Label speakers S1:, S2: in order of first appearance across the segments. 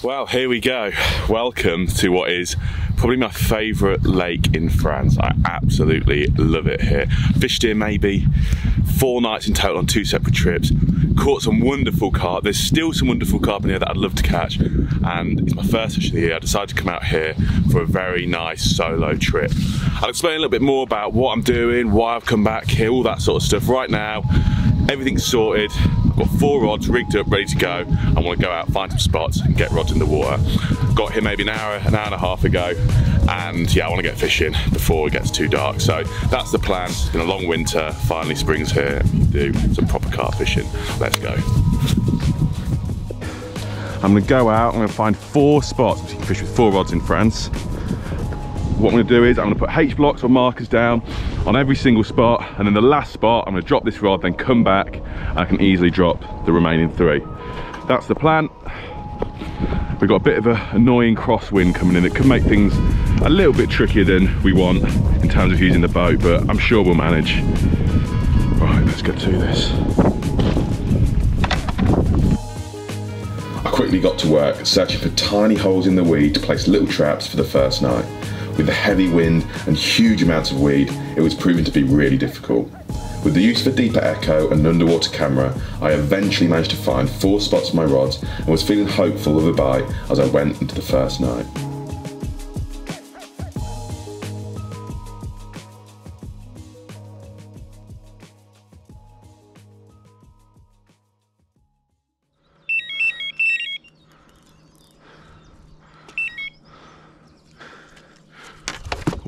S1: Well, here we go. Welcome to what is probably my favourite lake in France. I absolutely love it here. Fished here maybe 4 nights in total on 2 separate trips. Caught some wonderful carp. There's still some wonderful carp in here that I'd love to catch. And it's my first fish of the year. I decided to come out here for a very nice solo trip. I'll explain a little bit more about what I'm doing, why I've come back here, all that sort of stuff. Right now, everything's sorted. I've got 4 rods rigged up, ready to go. I want to go out, find some spots and get rods in the water. Got here maybe an hour and a half ago, and yeah, I want to get fishing before it gets too dark. So that's the plan. It's been a long winter, finally spring's here. We can do some proper carp fishing. Let's go. I'm going to go out, I'm going to find 4 spots, which you can fish with 4 rods in France. What I'm going to do is I'm going to put H blocks or markers down on every single spot, and then the last spot I'm going to drop this rod, then come back and I can easily drop the remaining 3. That's the plan. We've got a bit of an annoying crosswind coming in. It could make things a little bit trickier than we want in terms of using the boat, but I'm sure we'll manage. Right, let's get to this. I quickly got to work searching for tiny holes in the weed to place little traps for the first night. With the heavy wind and huge amounts of weed, it was proving to be really difficult. With the use of a deeper echo and an underwater camera, I eventually managed to find 4 spots for my rods and was feeling hopeful of a bite as I went into the first night.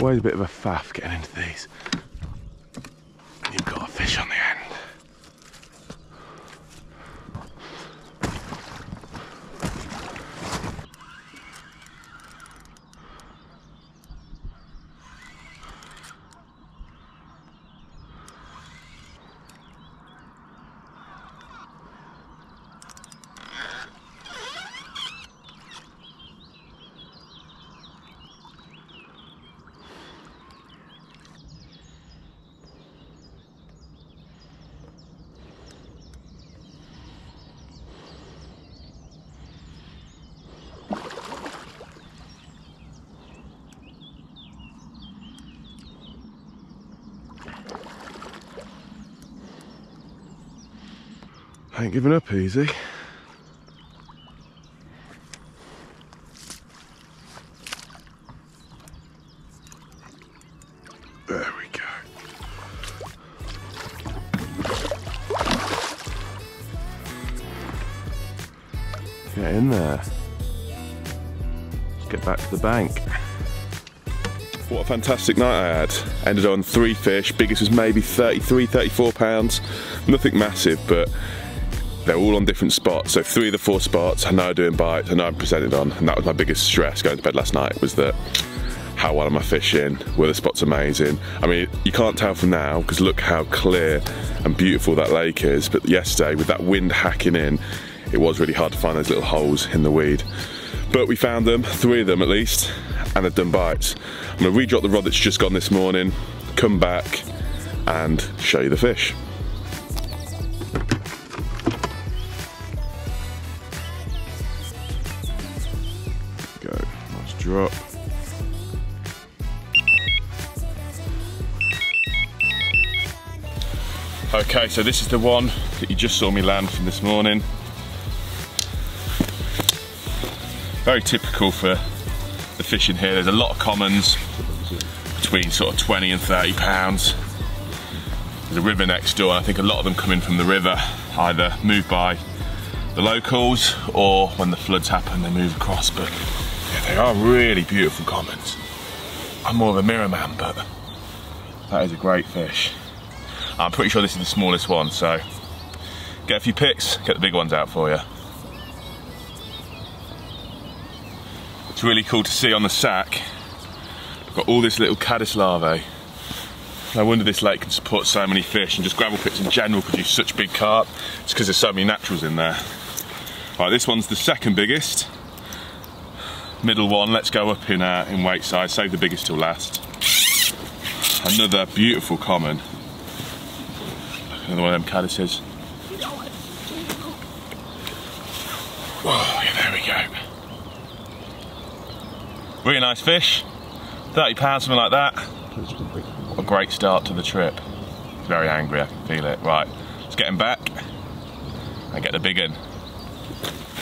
S1: Always a bit of a faff getting into these. You've got a fish on the end. I ain't giving up easy. There we go. Get in there. Let's get back to the bank. What a fantastic night I had. Ended on 3 fish. Biggest was maybe 33, 34 pounds. Nothing massive, but they're all on different spots. So 3 of the 4 spots I know are doing bites, I know I'm presented on, and that was my biggest stress going to bed last night, was that how well am I fishing? Were the spots amazing? I mean, you can't tell from now because look how clear and beautiful that lake is, but yesterday with that wind hacking in, it was really hard to find those little holes in the weed. But we found them, 3 of them at least, and they've done bites. I'm going to re-drop the rod that's just gone this morning, come back and show you the fish. Drop. Okay, so this is the one that you just saw me land from this morning. Very typical for the fishing here. There's a lot of commons between sort of 20 and 30 pounds. There's a river next door, and I think a lot of them come in from the river, either moved by the locals or when the floods happen they move across. But yeah, they are really beautiful commons. I'm more of a mirror man, but that is a great fish. I'm pretty sure this is the smallest one, so get a few pics, get the big ones out for you. It's really cool to see on the sack, I've got all this little caddis larvae. No wonder this lake can support so many fish, and just gravel pits in general produce such big carp. It's because there's so many naturals in there. Right, this one's the second biggest. Middle one, let's go up in weight size, save the biggest till last. Another beautiful common. Another one of them caddises. Oh, yeah, there we go. Really nice fish, 30 pounds, something like that. What a great start to the trip. He's very angry, I can feel it. Right, let's get him back and get the big one.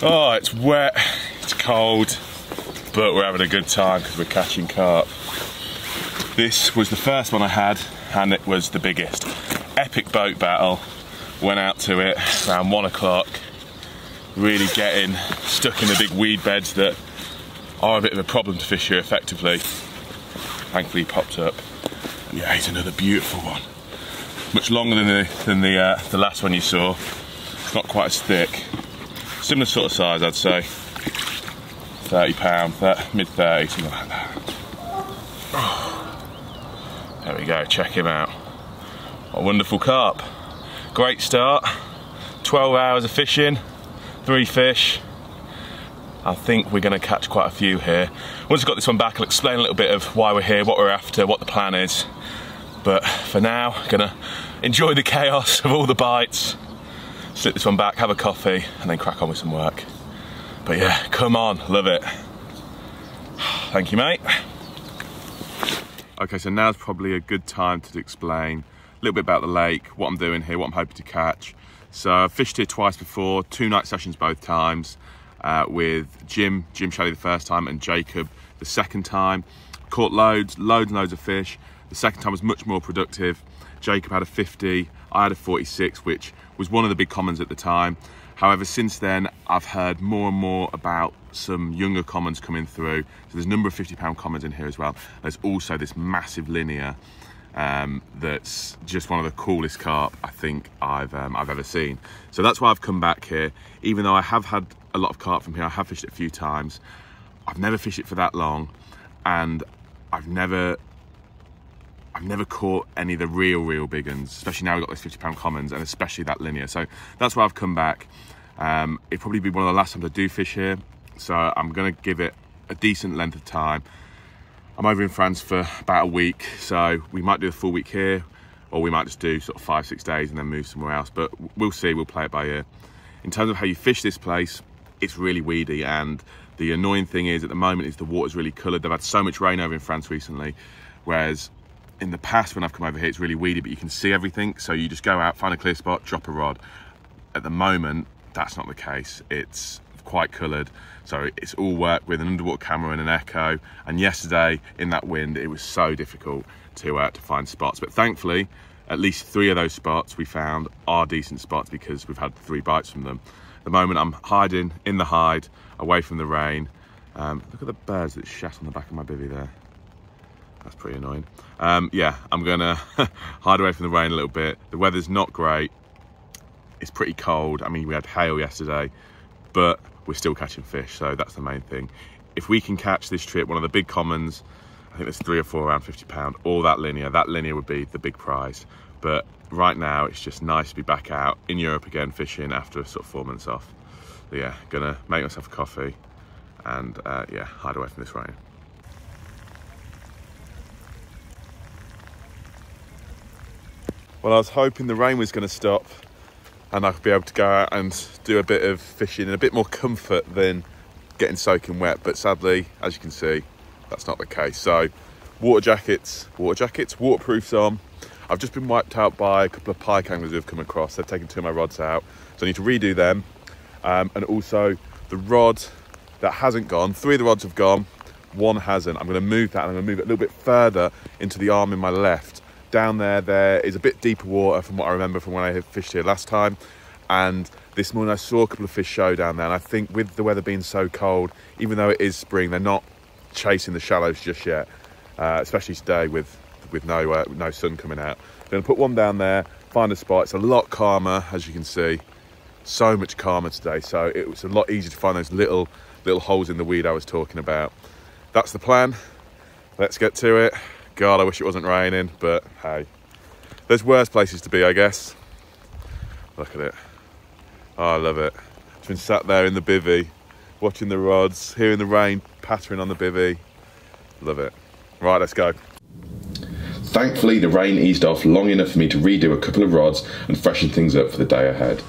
S1: Oh, it's wet, it's cold, but we're having a good time because we're catching carp. This was the first one I had, and it was the biggest. Epic boat battle. Went out to it around 1 o'clock, really getting stuck in the big weed beds that are a bit of a problem to fish here effectively. Thankfully he popped up. And yeah, he's another beautiful one. Much longer than the last one you saw. It's not quite as thick. Similar sort of size, I'd say. 30 pound, mid 30, something like that. There we go, check him out. What a wonderful carp. Great start, 12 hours of fishing, 3 fish. I think we're gonna catch quite a few here. Once we've got this one back, I'll explain a little bit of why we're here, what we're after, what the plan is. But for now, gonna enjoy the chaos of all the bites, slip this one back, have a coffee, and then crack on with some work. But yeah, come on, love it. Thank you, mate. Okay, so now's probably a good time to explain a little bit about the lake, what I'm doing here, what I'm hoping to catch. So I've fished here twice before, 2 night sessions both times, with Jim Shelley the first time and Jacob the second time. Caught loads and loads of fish. The second time was much more productive. Jacob had a 50, I had a 46, which was one of the big commons at the time. However, since then, I've heard more and more about some younger commons coming through. So there's a number of 50-pound commons in here as well. There's also this massive linear that's just one of the coolest carp I think I've ever seen. So that's why I've come back here. Even though I have had a lot of carp from here, I have fished it a few times. I've never fished it for that long, and I've never caught any of the real big ones, especially now we've got those 50-pound commons, and especially that linear. So that's why I've come back. It'll probably be one of the last times I do fish here, so I'm gonna give it a decent length of time. I'm over in France for about a week, so we might do a full week here, or we might just do sort of 5-6 days and then move somewhere else, but we'll see, we'll play it by ear. In terms of how you fish this place, it's really weedy, and the annoying thing is at the moment is the water's really coloured. They've had so much rain over in France recently, whereas in the past when I've come over here it's really weedy, but you can see everything, so you just go out, find a clear spot, drop a rod. At the moment that's not the case. It's quite coloured, so it's all work with an underwater camera and an echo, and yesterday in that wind it was so difficult to find spots, but thankfully at least 3 of those spots we found are decent spots because we've had 3 bites from them. At the moment I'm hiding in the hide away from the rain. Look at the birds that shat on the back of my bivvy there. That's pretty annoying. Yeah, I'm gonna hide away from the rain a little bit. The weather's not great. It's pretty cold. I mean, we had hail yesterday, but we're still catching fish, so that's the main thing. If we can catch this trip, one of the big commons, I think there's 3 or 4 around 50 pound, or that linear would be the big prize. But right now, it's just nice to be back out in Europe again, fishing after sort of 4 months off. So yeah, gonna make myself a coffee and yeah, hide away from this rain. Well, I was hoping the rain was gonna stop and I could be able to go out and do a bit of fishing in a bit more comfort than getting soaking wet, but sadly, as you can see, that's not the case. So water jackets, waterproofs on. I've just been wiped out by a couple of pike anglers who have come across. They've taken 2 of my rods out, so I need to redo them. And also the rod that hasn't gone, 3 of the rods have gone, 1 hasn't. I'm gonna move that, and I'm gonna move it a little bit further into the arm in my left. Down there is a bit deeper water from what I remember from when I had fished here last time. And this morning I saw a couple of fish show down there, and I think with the weather being so cold, even though it is spring, they're not chasing the shallows just yet, especially today with no sun coming out. I'm gonna put 1 down there, find a spot. It's a lot calmer, as you can see, so much calmer today, so it was a lot easier to find those little holes in the weed I was talking about. That's the plan. Let's get to it. God, I wish it wasn't raining, but hey, there's worse places to be, I guess. Look at it. Oh, I love it. I've been sat there in the bivvy, watching the rods, hearing the rain pattering on the bivvy. Love it. Right, let's go. Thankfully, the rain eased off long enough for me to redo a couple of rods and freshen things up for the day ahead.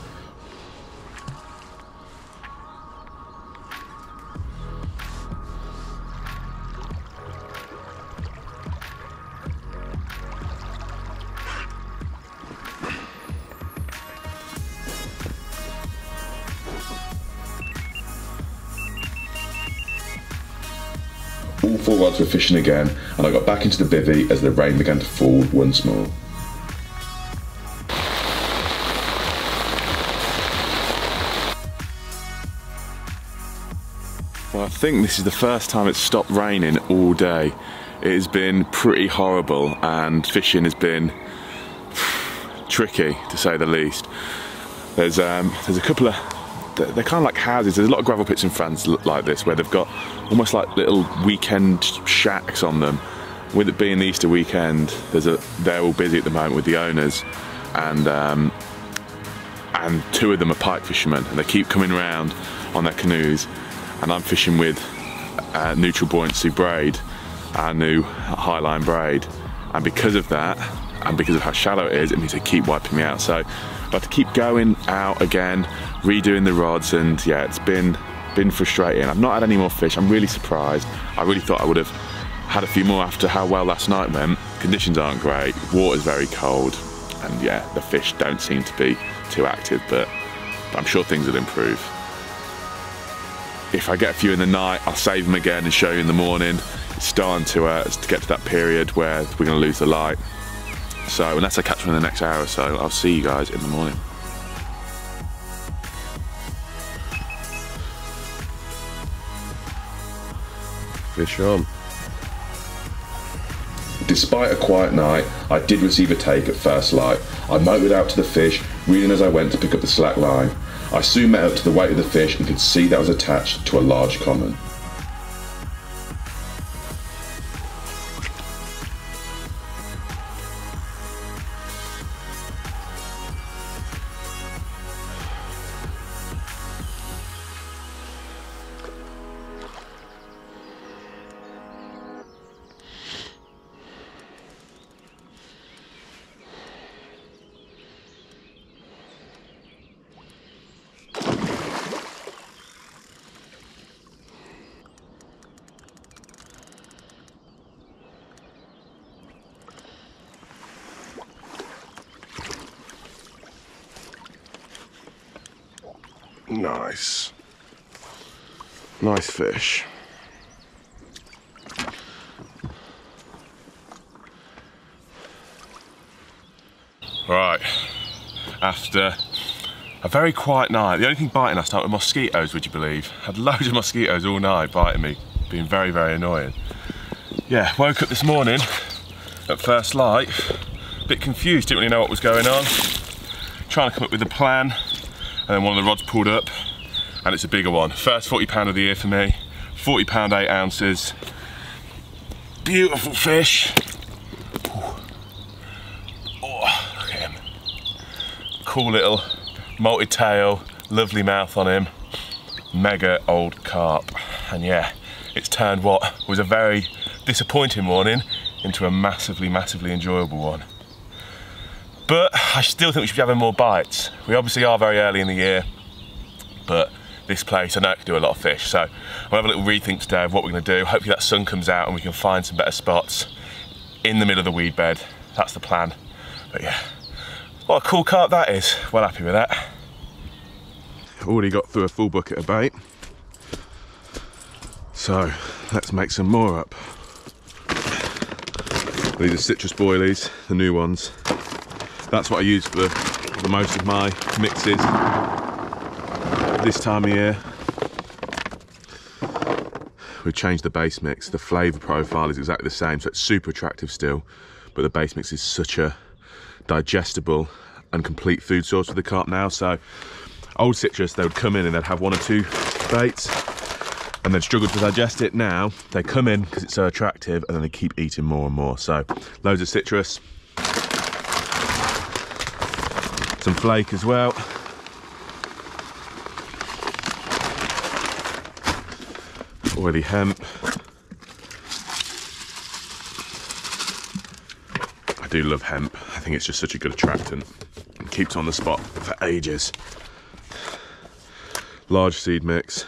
S1: All 4 rods were fishing again, and I got back into the bivvy as the rain began to fall once more. Well, I think this is the first time it's stopped raining all day. It has been pretty horrible, and fishing has been tricky, to say the least. There's a couple of, they're kind of like houses. There's a lot of gravel pits in France like this, where they've got almost like little weekend shacks on them. With it being the Easter weekend, they're all busy at the moment with the owners, and 2 of them are pike fishermen, and they keep coming around on their canoes, and I'm fishing with neutral buoyancy braid, our new highline braid, and because of that, and because of how shallow it is, it means they keep wiping me out. So I have to keep going out again, redoing the rods, and yeah, it's been frustrating. I've not had any more fish. I'm really surprised. I really thought I would have had a few more after how well last night went. Conditions aren't great, water's very cold, and yeah, the fish don't seem to be too active, but I'm sure things will improve. If I get a few in the night, I'll save them again and show you in the morning. It's starting to get to that period where we're going to lose the light. So unless I catch one in the next hour or so, I'll see you guys in the morning. Fish on. Despite a quiet night, I did receive a take at first light. I motored out to the fish, reeling as I went to pick up the slack line. I soon met up to the weight of the fish and could see that it was attached to a large common. Nice. Nice fish. Right, after a very quiet night, the only thing biting last night were mosquitoes, would you believe? Had loads of mosquitoes all night biting me, being very, very annoying. Yeah, woke up this morning at first light, a bit confused, didn't really know what was going on. Trying to come up with a plan. And then one of the rods pulled up, and it's a bigger one. First 40 pound of the year for me. 40 pound, 8 ounces. Beautiful fish. Oh, look at him. Cool little molted tail, lovely mouth on him. Mega old carp. And yeah, it's turned what was a very disappointing morning into a massively, massively enjoyable one. But I still think we should be having more bites. We obviously are very early in the year, but this place, I know it can do a lot of fish. So we'll have a little rethink today of what we're gonna do. Hopefully that sun comes out and we can find some better spots in the middle of the weed bed. That's the plan. But yeah, what a cool carp that is. Well happy with that. Already got through a full bucket of bait. So let's make some more up. These are citrus boilies, the new ones. That's what I use for most of my mixes this time of year. We've changed the base mix. The flavour profile is exactly the same, so it's super attractive still, but the base mix is such a digestible and complete food source for the carp now. So old citrus, they would come in and they'd have 1 or 2 baits and they'd struggle to digest it. Now they come in because it's so attractive and then they keep eating more and more. So loads of citrus. Some flake as well. Already hemp. I do love hemp. I think it's just such a good attractant. It keeps on the spot for ages. Large seed mix.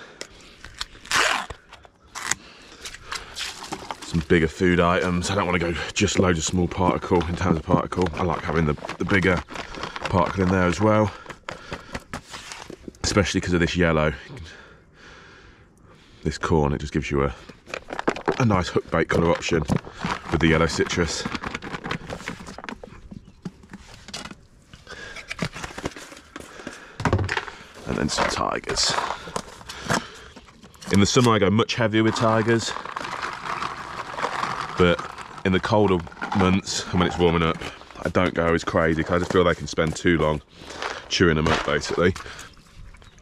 S1: Some bigger food items. I don't want to go just loads of small particle in terms of particle. I like having the bigger particle in there as well, especially because of this yellow. This corn, it just gives you a a nice hook bait colour option with the yellow citrus. And then some tigers. In the summer I go much heavier with tigers, but in the colder months and when it's warming up, I don't go as crazy because I just feel they can spend too long chewing them up basically.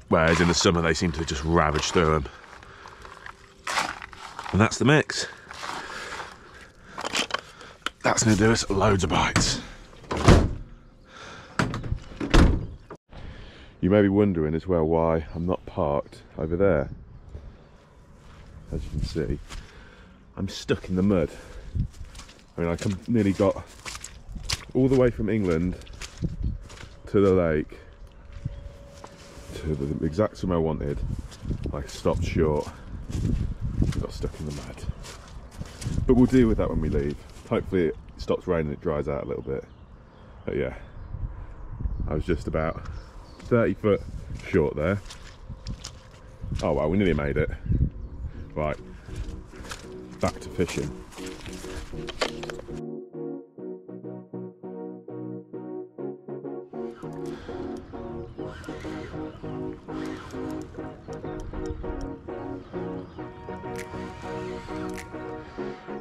S1: Whereas in the summer they seem to just ravage through them. And that's the mix. That's going to do us loads of bites. You may be wondering as well why I'm not parked over there. As you can see, I'm stuck in the mud. I mean, I nearly got all the way from England to the lake, to the exact time I wanted. I stopped short, got stuck in the mud. But we'll deal with that when we leave. Hopefully it stops raining, it dries out a little bit. But yeah, I was just about 30 foot short there. Oh well, we nearly made it. Right, back to fishing.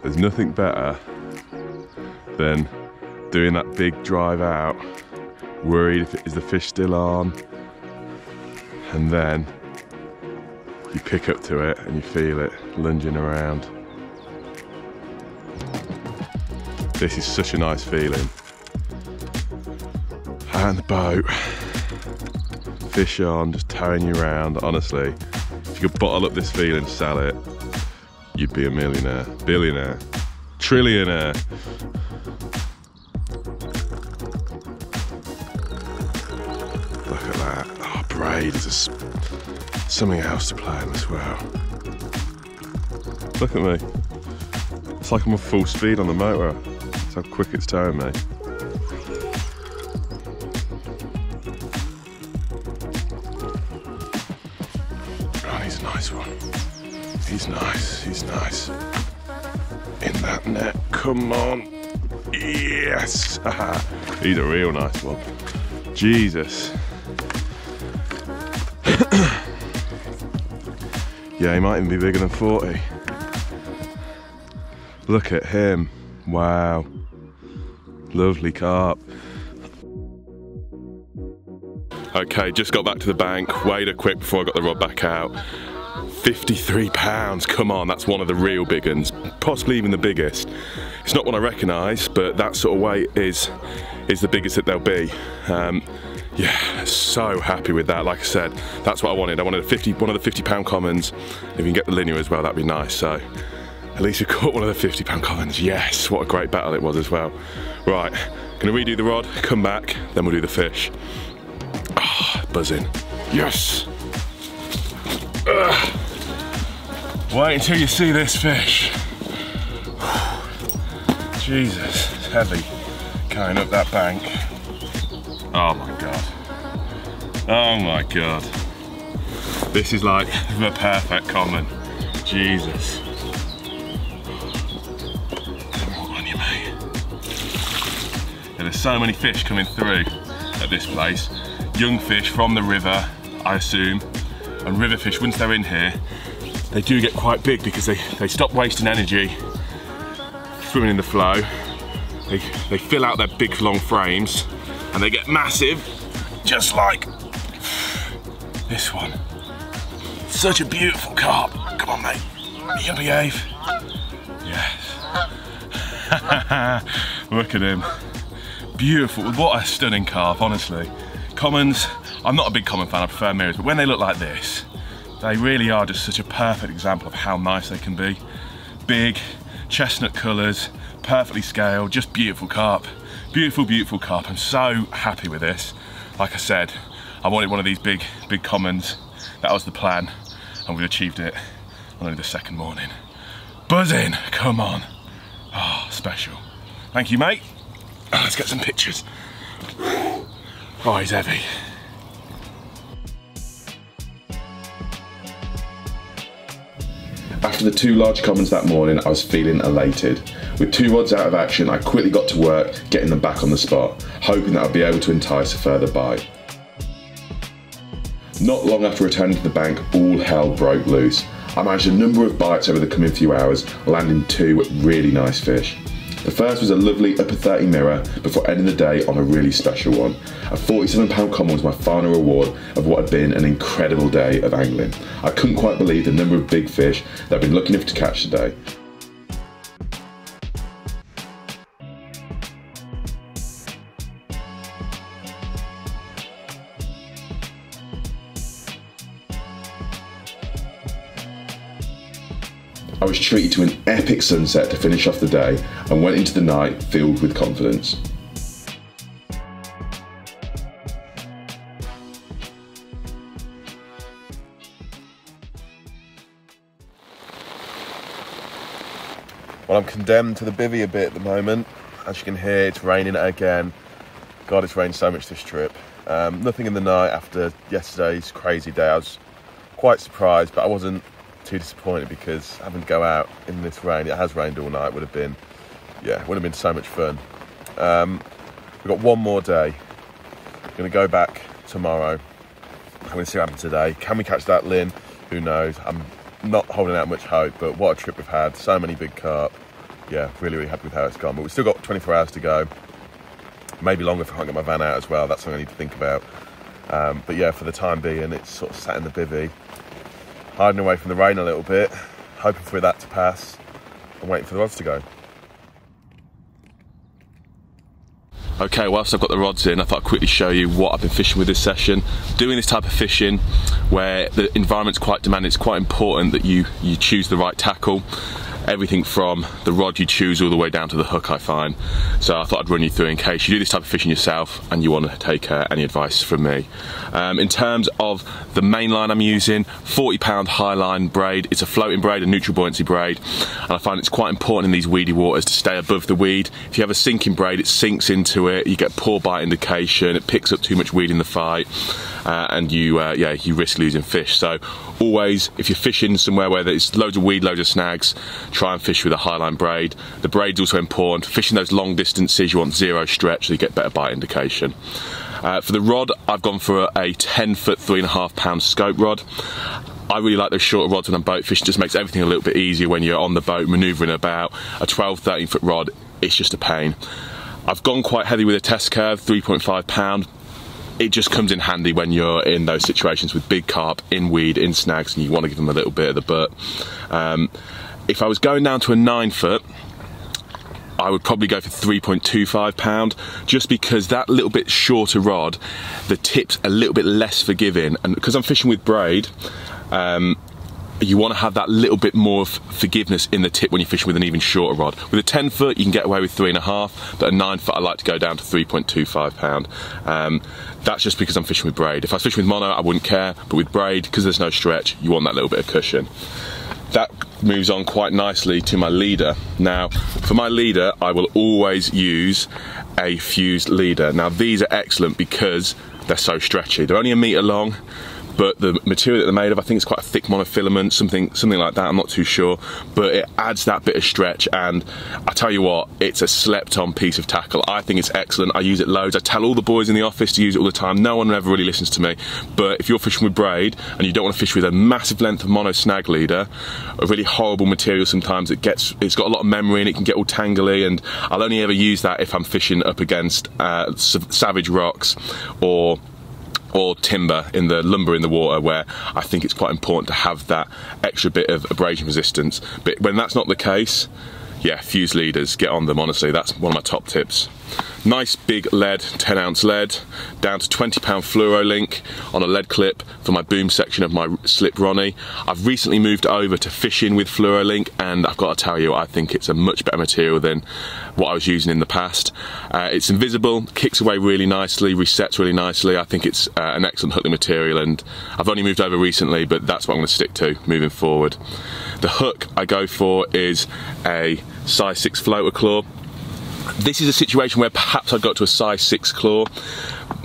S1: There's nothing better than doing that big drive out, worried is the fish still on, and then you pick up to it and you feel it lunging around. This is such a nice feeling. Out in the boat, fish on, just towing you around. Honestly, if you could bottle up this feeling, sell it, you'd be a millionaire, billionaire, trillionaire. Look at that. Oh, braid is something else to play in as well. Look at me. It's like I'm on full speed on the motor. That's how quick it's towing me. Oh, he's a nice one. He's nice, he's nice. In that net, come on. Yes! He's a real nice one. Jesus. Yeah, he might even be bigger than 40. Look at him. Wow. Lovely carp. Okay, just got back to the bank, weighed her quick before I got the rod back out. 53 pounds, come on, that's one of the real big ones, possibly even the biggest. It's not one I recognise, but that sort of weight is the biggest that they'll be. Yeah, so happy with that. Like I said, that's what I wanted. I wanted one of the 50-pound commons. If you can get the linear as well, that'd be nice. So at least we caught one of the 50-pound commons. Yes, what a great battle it was as well. Right, gonna redo the rod, come back, then we'll do the fish. Ah, oh, buzzing. Yes. Wait until you see this fish. Jesus, it's heavy. Carrying up that bank. Oh my God. Oh my God. This is like the perfect common. Jesus. Come on you, mate. And there's so many fish coming through at this place. Young fish from the river, I assume. And river fish, once they're in here, they do get quite big because they stop wasting energy swimming in the flow. They fill out their big long frames and they get massive, just like this one. Such a beautiful carp. Come on, mate. You gonna behave? Yes. Look at him. Beautiful. What a stunning carp, honestly. Commons, I'm not a big common fan, I prefer mirrors, but when they look like this, they really are just such a perfect example of how nice they can be. Big, chestnut colours, perfectly scaled, just beautiful carp. Beautiful, beautiful carp. I'm so happy with this. Like I said, I wanted one of these big commons. That was the plan, and we've achieved it on only the second morning. Buzzing, come on. Oh, special. Thank you, mate. Let's get some pictures. Oh, he's heavy. After the 2 large commons that morning, I was feeling elated. With 2 rods out of action, I quickly got to work getting them back on the spot, hoping that I'd be able to entice a further bite. Not long after returning to the bank, all hell broke loose. I managed a number of bites over the coming few hours, landing 2 really nice fish. The first was a lovely upper 30 mirror before ending the day on a really special one. A £47 common was my final reward of what had been an incredible day of angling. I couldn't quite believe the number of big fish that I've been lucky enough to catch today. I was treated to an epic sunset to finish off the day and went into the night filled with confidence. Well, I'm condemned to the bivvy a bit at the moment. As you can hear, it's raining again. God, it's rained so much this trip. Nothing in the night after yesterday's crazy day. I was quite surprised, but I wasn't too disappointed because having to go out in this rain, it has rained all night, would have been so much fun. We've got one more day. We're going to go back tomorrow. I'm going to see what happens today. Can we catch that Lynn? Who knows? I'm not holding out much hope, but what a trip we've had. So many big carp. Yeah, really happy with how it's gone. But we've still got 24 hours to go. Maybe longer if I can't get my van out as well. That's something I need to think about. But yeah, for the time being, it's sort of sat in the bivvy, hiding away from the rain a little bit, hoping for that to pass and waiting for the rods to go. Okay, whilst I've got the rods in, I thought I'd quickly show you what I've been fishing with this session. Doing this type of fishing where the environment's quite demanding, it's quite important that you choose the right tackle. Everything from the rod you choose all the way down to the hook, I find. So I thought I'd run you through in case you do this type of fishing yourself and you want to take any advice from me. In terms of the main line I'm using, 40-pound Highline braid. It's a floating braid, a neutral buoyancy braid, and I find it's quite important in these weedy waters to stay above the weed. If you have a sinking braid, it sinks into it, you get poor bite indication, it picks up too much weed in the fight, and you risk losing fish. So always, if you're fishing somewhere where there's loads of weed, loads of snags, try and fish with a Highline braid. The braid's also important. Fishing those long distances, you want 0 stretch so you get better bite indication. For the rod, I've gone for a 10-foot, 3.5-pound scope rod. I really like those shorter rods when I'm boat fishing. It just makes everything a little bit easier when you're on the boat manoeuvring about. A 12, 13-foot rod, it's just a pain. I've gone quite heavy with a test curve, 3.5-pound. It just comes in handy when you're in those situations with big carp, in weed, in snags, and you want to give them a little bit of the butt. If I was going down to a 9-foot, I would probably go for 3.25-pound, just because that little bit shorter rod, the tip's a little bit less forgiving, and because I'm fishing with braid, you want to have that little bit more of forgiveness in the tip when you're fishing with an even shorter rod. With a 10-foot, you can get away with 3.5, but a 9-foot, I like to go down to 3.25-pound. That's just because I'm fishing with braid. If I was fishing with mono, I wouldn't care, but with braid, because there's no stretch, you want that little bit of cushion. That moves on quite nicely to my leader. Now, for my leader, I will always use a fused leader. Now, these are excellent because they're so stretchy. They're only 1 metre long, but the material that they're made of, I think it's quite a thick monofilament, something like that, I'm not too sure, but it adds that bit of stretch, and I tell you what, it's a slept on piece of tackle. I think it's excellent. I use it loads. I tell all the boys in the office to use it all the time. No one ever really listens to me, but if you're fishing with braid and you don't want to fish with a massive length of mono snag leader, a really horrible material sometimes, it's got a lot of memory and it can get all tangly, and I'll only ever use that if I'm fishing up against savage rocks or timber in the lumber in the water, where I think it's quite important to have that extra bit of abrasion resistance. But when that's not the case, yeah, fused leaders, get on them, honestly. That's one of my top tips. Nice big lead, 10-ounce lead, down to 20-pound fluoro link on a lead clip for my boom section of my slip Ronnie. I've recently moved over to fishing with fluoro link, and I've got to tell you, I think it's a much better material than what I was using in the past. It's invisible, kicks away really nicely, resets really nicely. I think it's an excellent hooking material, and I've only moved over recently, but that's what I'm going to stick to moving forward. The hook I go for is a size 6 floater claw. This is a situation where perhaps I'd go to a size 6 claw.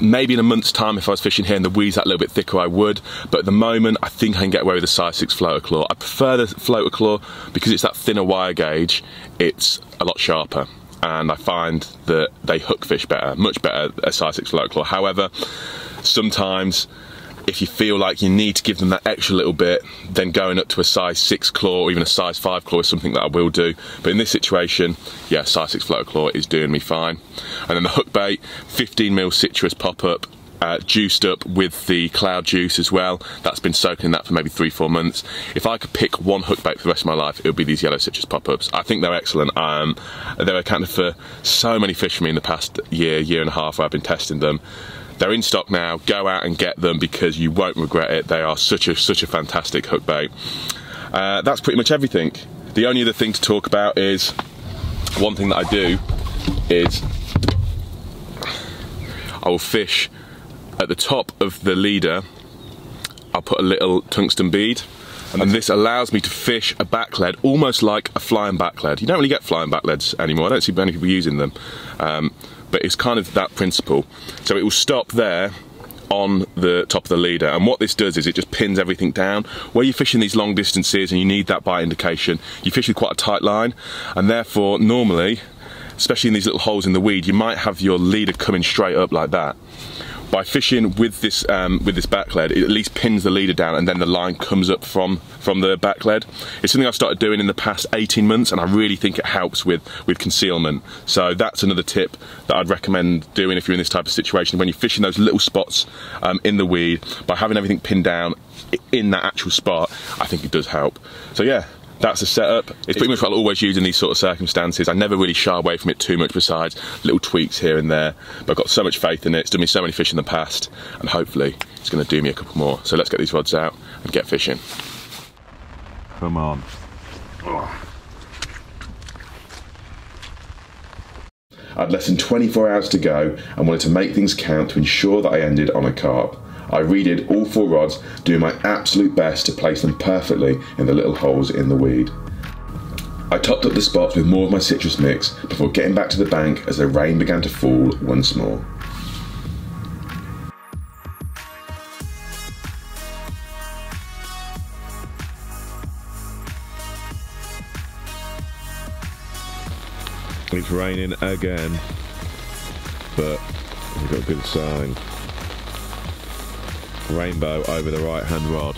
S1: Maybe in a month's time, if I was fishing here and the weed's that little bit thicker, I would. But at the moment, I think I can get away with a size 6 floater claw. I prefer the floater claw because it's that thinner wire gauge. It's a lot sharper, and I find that they hook fish better, much better a size 6 floater claw. However, sometimes if you feel like you need to give them that extra little bit, then going up to a size 6 claw or even a size 5 claw is something that I will do. But in this situation, yeah, size 6 floater claw is doing me fine. And then the hook bait, 15mm citrus pop-up, juiced up with the cloud juice as well. That's been soaking in that for maybe 3-4 months. If I could pick one hook bait for the rest of my life, it would be these yellow citrus pop-ups. I think they're excellent. They're accounted for so many fish for me in the past year and a half where I've been testing them. They're in stock now. Go out and get them because you won't regret it. They are such a fantastic hook bait. That's pretty much everything. The only other thing to talk about is, one thing that I do is I will fish at the top of the leader. I'll put a little tungsten bead, and this allows me to fish a back lead almost like a flying back lead. You don't really get flying back leads anymore. I don't see many people using them. But it's kind of that principle. So it will stop there on the top of the leader, and what this does is it just pins everything down. Where you're fishing these long distances and you need that bite indication, you fish with quite a tight line, and therefore normally, especially in these little holes in the weed, you might have your leader coming straight up like that. By fishing with this back lead, it at least pins the leader down, and then the line comes up from the back lead. It's something I've started doing in the past 18 months, and I really think it helps with concealment. So that's another tip that I'd recommend doing if you're in this type of situation. When you're fishing those little spots in the weed, by having everything pinned down in that actual spot, I think it does help. So yeah, that's the setup. It's pretty much what I'll always use in these sort of circumstances. I never really shy away from it too much, besides little tweaks here and there. But I've got so much faith in it. It's done me so many fish in the past, and hopefully it's going to do me a couple more. So let's get these rods out and get fishing. Come on. Oh. I had less than 24 hours to go and wanted to make things count to ensure that I ended on a carp. I redid all 4 rods, doing my absolute best to place them perfectly in the little holes in the weed. I topped up the spots with more of my citrus mix before getting back to the bank as the rain began to fall once more. It's raining again, but we've got a good sign. Rainbow over the right hand rod.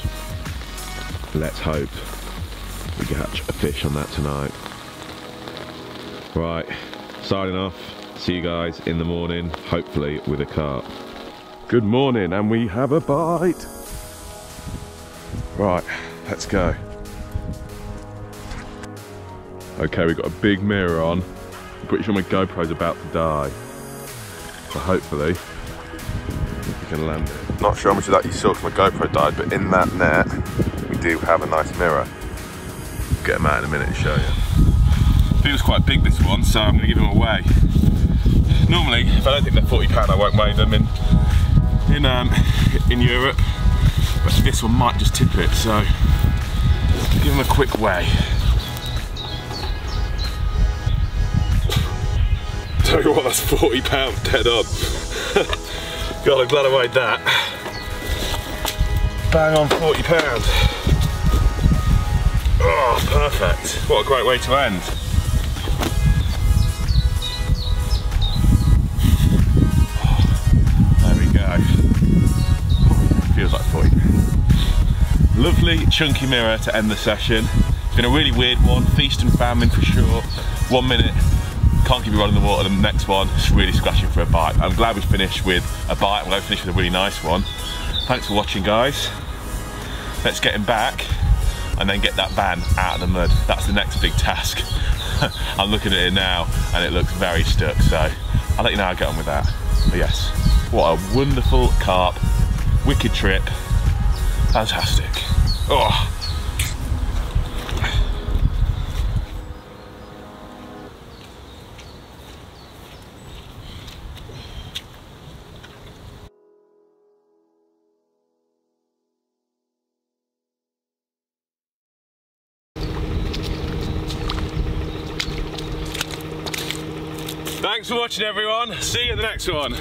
S1: Let's hope we catch a fish on that tonight. Right, signing off. See you guys in the morning, hopefully with a carp. Good morning, and we have a bite. Right, let's go. Okay, we've got a big mirror on. I'm pretty sure my GoPro's about to die, so hopefully we can land it. Not sure how much of that you saw because my GoPro died, but in that net we do have a nice mirror. Get them out in a minute and show you. Feels quite big, this one, so I'm going to give them away. Normally, if I don't think they're £40, I won't weigh them in Europe, but this one might just tip it, so give them a quick weigh. Tell you what, that's £40 dead on. God, I'm glad I weighed that. Bang on £40. Oh, perfect. What a great way to end. There we go. Feels like 40. Lovely chunky mirror to end the session. It's been a really weird one, feast and famine for sure. 1 minute, can't keep your rod in the water, the next one is really scratching for a bite. I'm glad we finished with a bite. I'm glad we finished with a really nice one. Thanks for watching, guys. Let's get him back and then get that van out of the mud. That's the next big task. I'm looking at it now and it looks very stuck, so I'll let you know how I get on with that. But yes, what a wonderful carp, wicked trip, fantastic. Oh. Thanks for watching, everyone. See you in the next one.